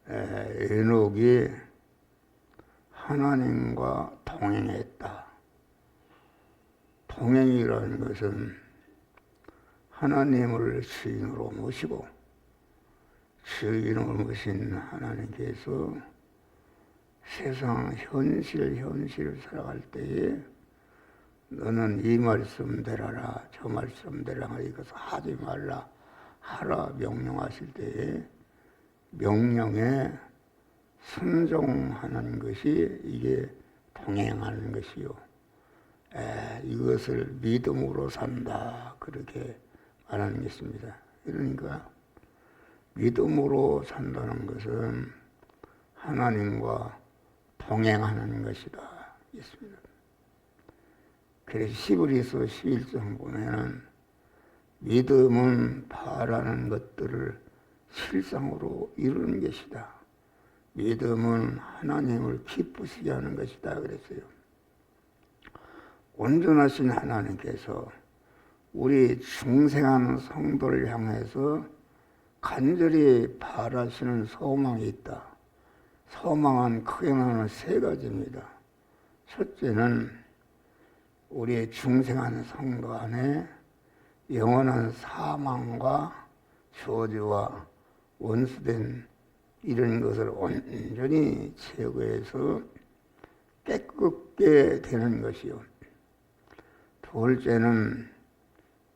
에녹이 하나님과 동행했다. 동행이라는 것은 하나님을 주인으로 모시고 주인으로 모신 하나님께서 세상 현실을 살아갈 때에 너는 이 말씀대로라 저 말씀대로라 이것을 하지 말라 하라 명령하실 때에 명령에 순종하는 것이 이게 동행하는 것이요. 이것을 믿음으로 산다 그렇게 말하는 것입니다. 그러니까 믿음으로 산다는 것은 하나님과 동행하는 것이다 있습니다. 그래서 히브리서 11장 보면은 믿음은 바라는 것들을 실상으로 이루는 것이다. 믿음은 하나님을 기쁘시게 하는 것이다 그랬어요. 온전하신 하나님께서 우리 중생하는 성도를 향해서 간절히 바라시는 소망이 있다. 소망은 크게 나누는 세 가지입니다. 첫째는 우리 중생하는 성도 안에 영원한 사망과 저주와 원수된 이런 것을 온전히 제거해서 깨끗게 되는 것이요. 둘째는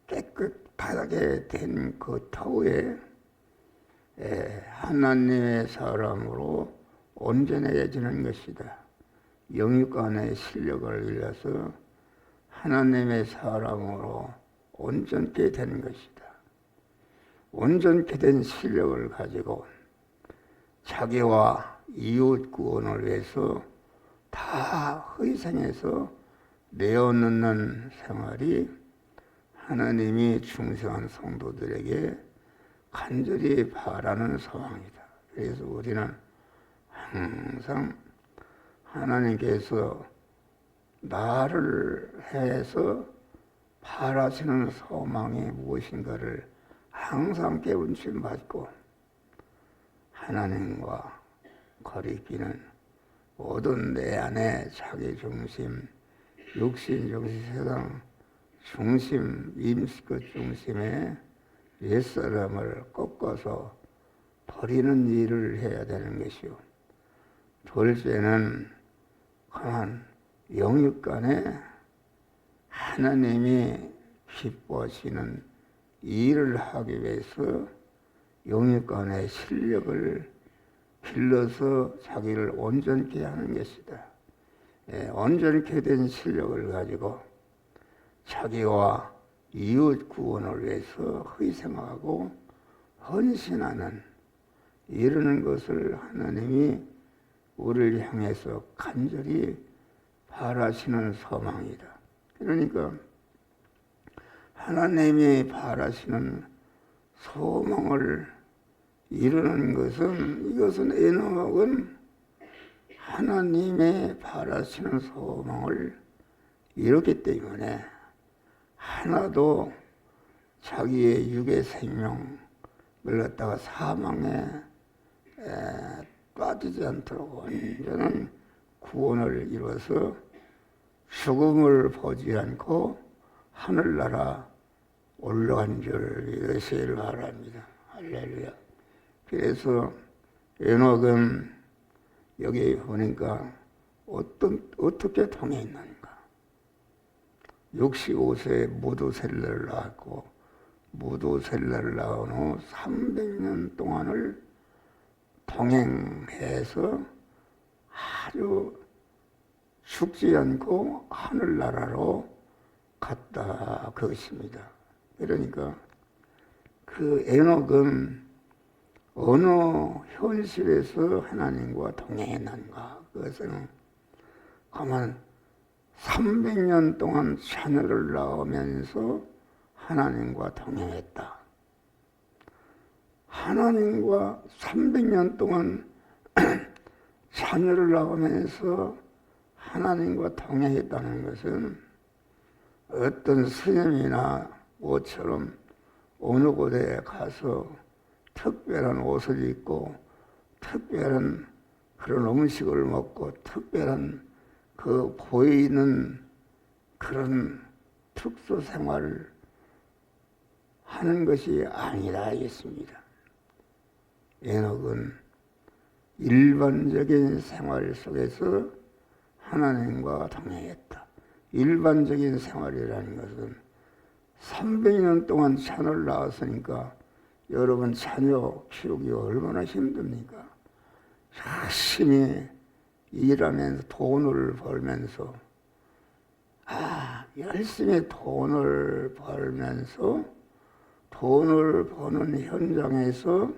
깨끗하게 된 그 터에 하나님의 사람으로 온전해지는 것이다. 영육간의 실력을 잃어서 하나님의 사람으로 온전케 되는 것이다. 온전케 된 실력을 가지고 자기와 이웃 구원을 위해서 다 희생해서 내어놓는 생활이 하나님이 중생한 성도들에게 간절히 바라는 소망이다. 그래서 우리는 항상 하나님께서 나를 해서 바라시는 소망이 무엇인가를 항상 깨우침 받고 하나님과 거리끼는 모든 내 안에 자기 중심, 육신 중심, 세상 중심, 임시것 중심에 옛사람을 꺾어서 버리는 일을 해야 되는 것이요. 둘째는 강한 영육간에 하나님이 기뻐하시는 일을 하기 위해서 영육간의 실력을 길러서 자기를 온전케 하는 것이다. 온전케 된 실력을 가지고 자기와 이웃 구원을 위해서 희생하고 헌신하는 이러는 것을 하나님이 우리를 향해서 간절히 바라시는 소망이다. 그러니까 하나님이 바라시는 소망을 이루는 것은 이것은 에녹은 하나님의 바라시는 소망을 이뤘기 때문에 하나도 자기의 육의 생명을 갖다가 사망에 빠지지 않도록 온전한 구원을 이뤄서 죽음을 보지 않고 하늘나라 올라간 줄 여세를 바랍니다. 할렐루야. 그래서 에녹은 여기 보니까 어떻게 통했는가. 65세에 무두셀라를 낳았고 무두셀라를 낳은 후 300년 동안을 동행해서 아주 죽지 않고 하늘나라로 갔다 그것입니다. 그러니까 그 에녹은 어느 현실에서 하나님과 동행했는가? 그것은 가만 300년 동안 자녀를 낳으면서 하나님과 동행했다. 하나님과 300년 동안 자녀를 낳으면서 하나님과 동행했다는 것은 어떤 스님이나 모처럼 어느 곳에 가서 특별한 옷을 입고 특별한 그런 음식을 먹고 특별한 그 보이는 그런 특수 생활을 하는 것이 아니라 하겠습니다. 에녹은 일반적인 생활 속에서 하나님과 동행했다. 일반적인 생활이라는 것은 300년 동안 산을 나왔으니까 여러분 자녀 키우기 얼마나 힘듭니까? 열심히 일하면서 돈을 벌면서 열심히 돈을 벌면서 돈을 버는 현장에서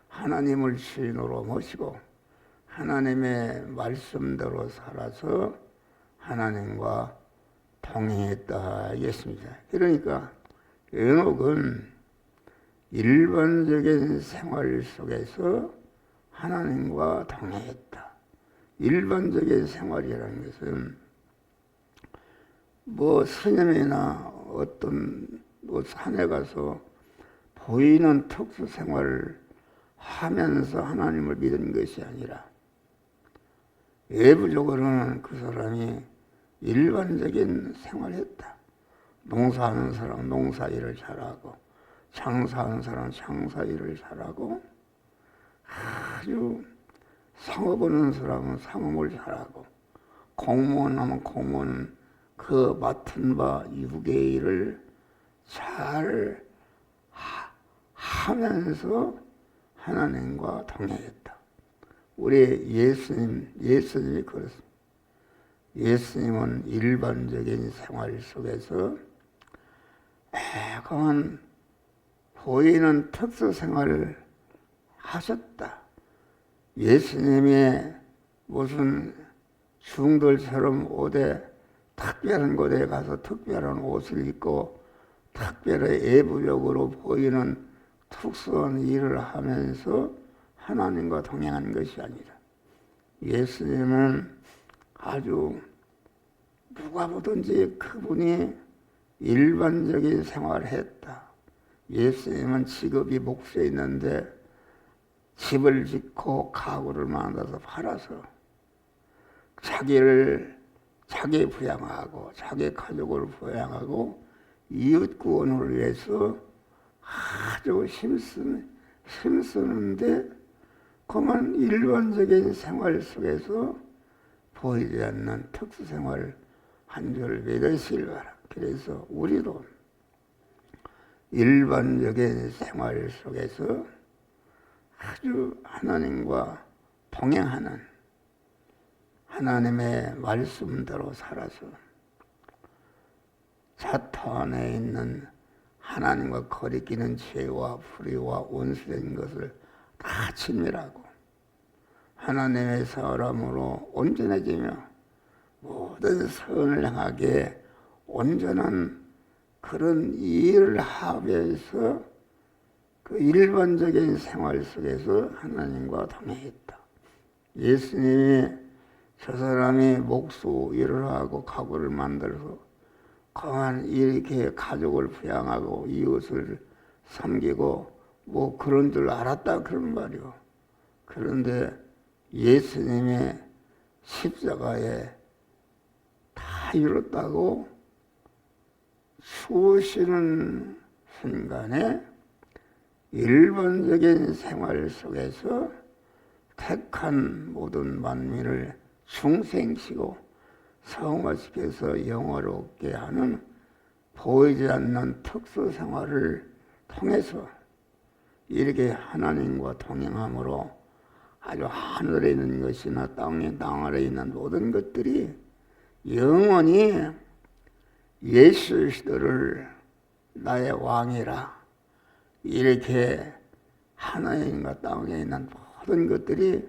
하나님을 주인으로 모시고 하나님의 말씀대로 살아서 하나님과 동행했다 하겠습니다. 그러니까 에녹은 일반적인 생활 속에서 하나님과 동행했다. 일반적인 생활이라는 것은 스님이나 어떤 산에 가서 보이는 특수 생활을 하면서 하나님을 믿은 것이 아니라 외부적으로는 그 사람이 일반적인 생활을 했다. 농사하는 사람 농사일을 잘하고 장사하는 사람 장사일을 잘하고 아주 상업하는 사람은 상업을 잘하고 공무원 하면 공무원 그 맡은 바 유괴의 일을 잘 하면서 하나님과 동행했다. 우리 예수님이 그렇습니다. 예수님은 일반적인 생활 속에서 매번 보이는 특수 생활을 하셨다. 예수님이 무슨 중들처럼 특별한 곳에 가서 특별한 옷을 입고 특별히 외부적으로 보이는 특수한 일을 하면서 하나님과 동행하는 것이 아니라 예수님은 아주 누가 보든지 그분이 일반적인 생활을 했다. 예수님은 직업이 목수에 있는데 집을 짓고 가구를 만들어서 팔아서 자기 부양하고 자기 가족을 부양하고 이웃 구원을 위해서 아주 힘쓰는데 그만 일반적인 생활 속에서 보이지 않는 특수생활을 한 줄 믿으시길 바랍니다. 그래서 우리도 일반적인 생활 속에서 아주 하나님과 동행하는 하나님의 말씀대로 살아서 자터 안에 있는 하나님과 거리끼는 죄와 불의와 원수된 것을 다 진멸하고 하나님의 사람으로 온전해지며 모든 선을 향하게 온전한 그런 일을 하면서 그 일반적인 생활 속에서 하나님과 동행했다. 예수님이 저 사람이 목수 일을 하고 가구를 만들어서 그만 이렇게 가족을 부양하고 이웃을 섬기고 그런 줄 알았다 그런 말이요. 그런데 예수님의 십자가에 다 이뤘다고 죽으시는 순간에 일반적인 생활 속에서 택한 모든 만민을 중생시고 성화시켜서 영화롭게 하는 보이지 않는 특수 생활을 통해서 이렇게 하나님과 동행함으로 아주 하늘에 있는 것이나 땅 아래 있는 모든 것들이 영원히 예수 그리스도를 나의 왕이라 이렇게 하나님과 땅에 있는 모든 것들이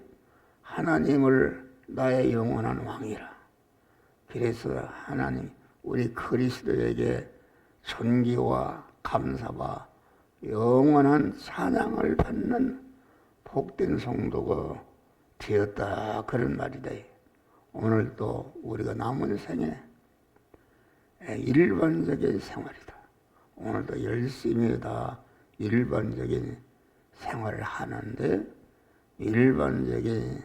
하나님을 나의 영원한 왕이라. 그래서 하나님 우리 그리스도에게 존귀와 감사와 영원한 찬양을 받는 복된 성도가 되었다 그런 말이다. 오늘도 우리가 남은 생에 일반적인 생활이다. 오늘도 열심히 다 일반적인 생활을 하는데 일반적인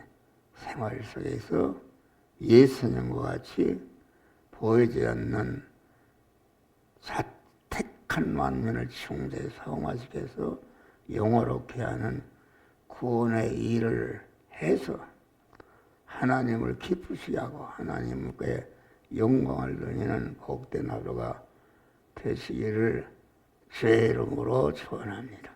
생활 속에서 예수님과 같이 보이지 않는 자택한 만민을 충분히 사용하시켜서 영화롭게 하는 구원의 일을 해서 하나님을 기쁘시게 하고 하나님께 영광을 돌리는 복된 하루가 되시기를 주의 이름으로 축원합니다.